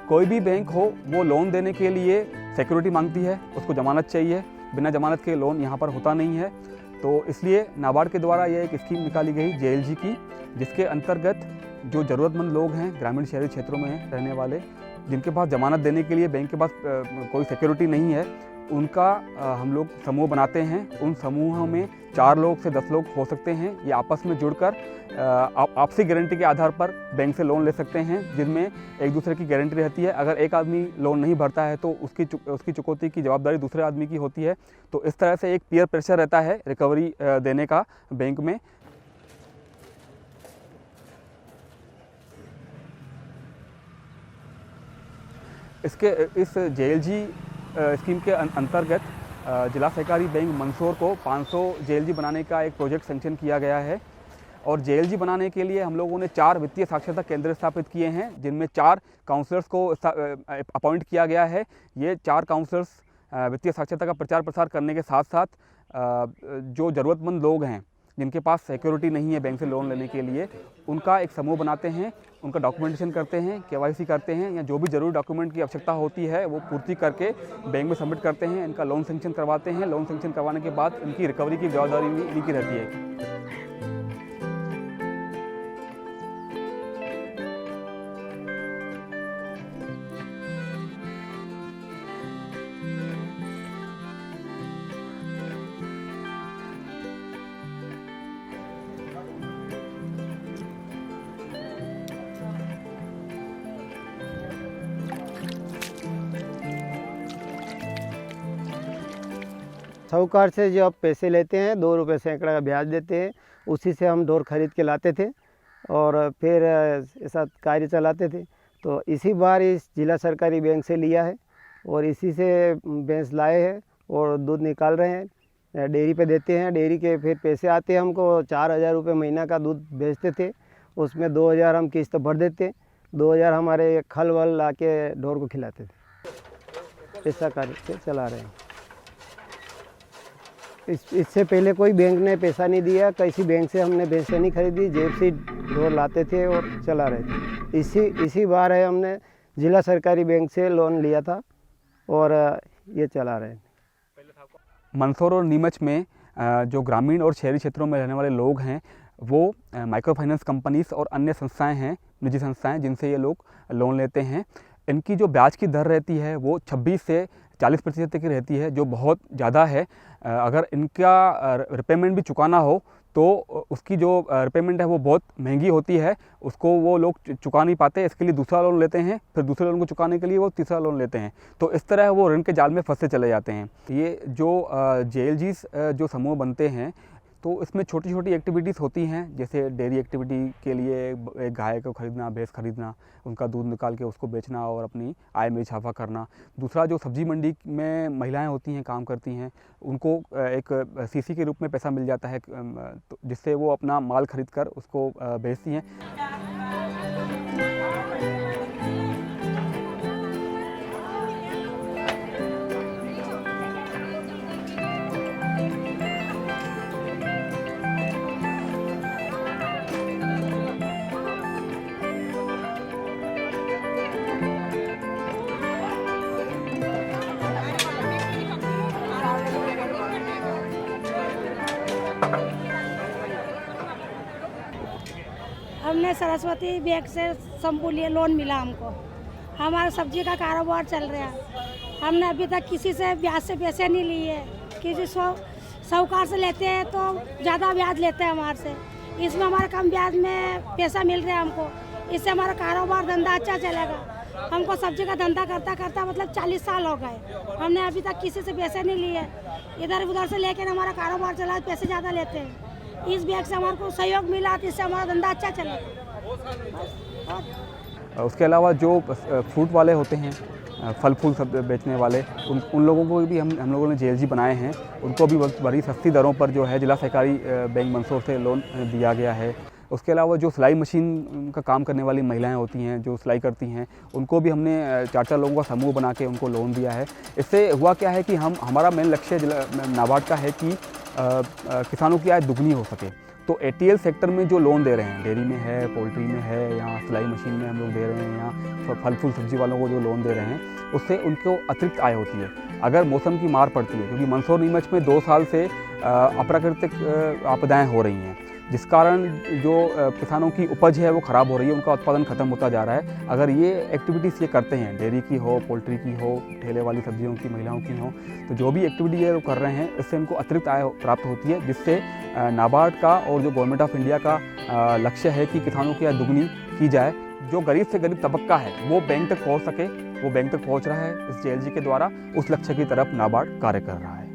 कोई भी बैंक हो वो लोन देने के लिए सिक्योरिटी मांगती है, उसको ज़मानत चाहिए। बिना ज़मानत के लोन यहाँ पर होता नहीं है। तो इसलिए नाबार्ड के द्वारा ये एक स्कीम निकाली गई JLG की, जिसके अंतर्गत जो ज़रूरतमंद लोग हैं ग्रामीण शहरी क्षेत्रों में रहने वाले, जिनके पास ज़मानत देने के लिए बैंक के पास कोई सिक्योरिटी नहीं है, उनका हम लोग समूह बनाते हैं। उन समूहों में 4 लोग से 10 लोग हो सकते हैं। ये आपस में जुड़कर आपसी गारंटी के आधार पर बैंक से लोन ले सकते हैं, जिनमें एक दूसरे की गारंटी रहती है। अगर एक आदमी लोन नहीं भरता है तो उसकी चुकौती की जवाबदारी दूसरे आदमी की होती है। तो इस तरह से एक पीयर प्रेशर रहता है रिकवरी देने का बैंक में। इस JLG स्कीम के अंतर्गत जिला सहकारी बैंक मंदसौर को 500 JLG बनाने का एक प्रोजेक्ट सैंक्शन किया गया है। और JLG बनाने के लिए हम लोगों ने 4 वित्तीय साक्षरता केंद्र स्थापित किए हैं, जिनमें 4 काउंसलर्स को अपॉइंट किया गया है। ये 4 काउंसलर्स वित्तीय साक्षरता का प्रचार प्रसार करने के साथ साथ जो ज़रूरतमंद लोग हैं जिनके पास सिक्योरिटी नहीं है बैंक से लोन लेने के लिए, उनका एक समूह बनाते हैं, उनका डॉक्यूमेंटेशन करते हैं, KYC करते हैं, या जो भी ज़रूरी डॉक्यूमेंट की आवश्यकता होती है वो पूर्ति करके बैंक में सबमिट करते हैं। इनका लोन सैंक्शन करवाते हैं। लोन सैंक्शन करवाने के बाद इनकी रिकवरी की जवाबदारी भी इन्हीं की रहती है। साहूकार से जो आप पैसे लेते हैं 2 रुपये सैकड़ा का ब्याज देते हैं, उसी से हम ढोर खरीद के लाते थे और फिर ऐसा कार्य चलाते थे। तो इसी बार इस जिला सरकारी बैंक से लिया है और इसी से भैंस लाए हैं और दूध निकाल रहे हैं, डेयरी पे देते हैं। डेयरी के फिर पैसे आते हैं, हमको 4000 रुपये महीना का दूध बेचते थे, उसमें 2000 हम किस्त भर देते, 2000 हमारे खल वल ला के ढोर को खिलाते थे। ऐसा कार्य से चला रहे हैं। इससे पहले कोई बैंक ने पैसा नहीं दिया, किसी बैंक से हमने भैंसें नहीं खरीदी, जेब से ढोर लाते थे और चला रहे थे। इसी बार है हमने जिला सरकारी बैंक से लोन लिया था और ये चला रहे हैं। मंदसौर और नीमच में जो ग्रामीण और शहरी क्षेत्रों में रहने वाले लोग हैं वो माइक्रो फाइनेंस कंपनीज और अन्य संस्थाएं हैं, निजी संस्थाएं, जिनसे ये लोग लोन लेते हैं। इनकी जो ब्याज की दर रहती है वो 26 से 40% तक की रहती है, जो बहुत ज़्यादा है। अगर इनका रिपेमेंट भी चुकाना हो तो उसकी जो रिपेमेंट है वो बहुत महंगी होती है, उसको वो लोग चुका नहीं पाते। इसके लिए दूसरा लोन लेते हैं, फिर दूसरे लोन को चुकाने के लिए वो तीसरा लोन लेते हैं। तो इस तरह वो ऋण के जाल में फंसते चले जाते हैं। ये जो JLGs जो समूह बनते हैं तो इसमें छोटी छोटी एक्टिविटीज़ होती हैं, जैसे डेयरी एक्टिविटी के लिए एक गाय को खरीदना, भैंस खरीदना, उनका दूध निकाल के उसको बेचना और अपनी आय में इजाफा करना। दूसरा, जो सब्जी मंडी में महिलाएं होती हैं, काम करती हैं, उनको एक CC के रूप में पैसा मिल जाता है, तो जिससे वो अपना माल खरीद कर उसको बेचती हैं। हमने सरस्वती बैंक से संपूर्ण लोन मिला हमको। हमारा सब्जी का कारोबार चल रहा है। हमने अभी तक किसी से ब्याज से पैसे नहीं लिए। किसी साहूकार से लेते हैं तो ज़्यादा ब्याज लेते हैं हमारे से। इसमें हमारे कम ब्याज में पैसा मिल रहा है हमको। इससे हमारा कारोबार धंधा अच्छा चलेगा। हमको सब्जी का धंधा करता करता मतलब 40 साल हो गए। हमने अभी तक किसी से पैसे नहीं लिए। इधर उधर से लेकर हमारा कारोबार चला, पैसे ज़्यादा लेते हैं। इस बैंक से हमारे को सहयोग मिला, इससे हमारा धंधा अच्छा चला। उसके अलावा जो फ्रूट वाले होते हैं, फल फूल सब बेचने वाले, उन लोगों को भी हम लोगों ने JLG बनाए हैं। उनको भी बड़ी सस्ती दरों पर जो है जिला सहकारी बैंक मंदसौर से लोन दिया गया है। उसके अलावा जो सिलाई मशीन का काम करने वाली महिलाएं होती हैं, जो सिलाई करती हैं, उनको भी हमने 4 लोगों का समूह बना के उनको लोन दिया है। इससे हुआ क्या है कि हमारा मेन लक्ष्य नाबार्ड का है कि किसानों की आय दुगनी हो सके। तो एटीएल सेक्टर में जो लोन दे रहे हैं, डेयरी में है, पोल्ट्री में है, या सिलाई मशीन में हम लोग दे रहे हैं, या फल फूल सब्जी वालों को जो लोन दे रहे हैं, उससे उनको अतिरिक्त आय होती है अगर मौसम की मार पड़ती है। क्योंकि मंदसौर नीमच में 2 साल से अप्राकृतिक आपदाएं हो रही हैं, जिस कारण जो किसानों की उपज है वो ख़राब हो रही है, उनका उत्पादन ख़त्म होता जा रहा है। अगर ये एक्टिविटीज़ ये करते हैं, डेयरी की हो, पोल्ट्री की हो, ठेले वाली सब्जियों की, महिलाओं की हो, तो जो भी एक्टिविटी है वो कर रहे हैं, इससे उनको अतिरिक्त आय प्राप्त होती है, जिससे नाबार्ड का और जो गवर्नमेंट ऑफ इंडिया का लक्ष्य है कि किसानों की आय दुगनी की जाए, जो गरीब से गरीब तबक्का है वो बैंक तक पहुँच सके, वो बैंक तक पहुँच रहा है इस JLG के द्वारा। उस लक्ष्य की तरफ नाबार्ड कार्य कर रहा है।